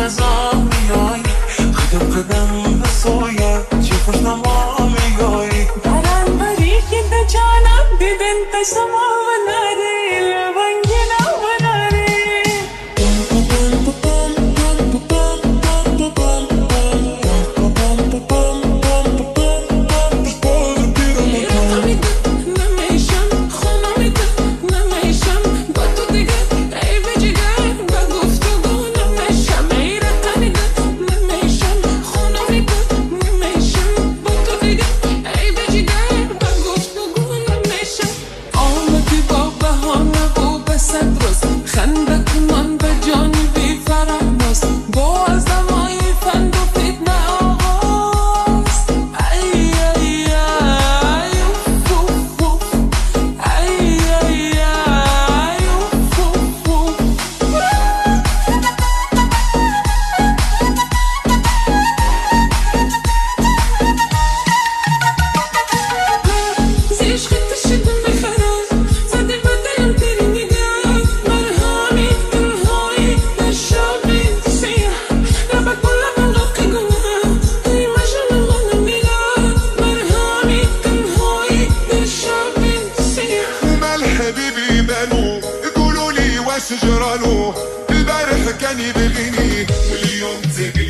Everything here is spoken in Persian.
انتظار میای، قدم قدم به سویت چه خوشنما میگویی. برانوری که ده جانم دیدن تسما وناری لونگینا وناری. خندك من بجاني في فرح ناس باز دمای فند و فتنه آغاز. ای ای ای اوف اوف اوف، ای ای ای اوف اوف اوف. زي عشق تشد بخراب صدق بدل تري نقاط مرهامي تنهاي للشعبي تسيح لبك ولا بلغك جواه هي مجال الله نميلاد مرهامي تنهاي للشعبي تسيح. ومال حبيبي مالو يقولوا لي واش جرالو البارح كان يبغيني واليوم تقي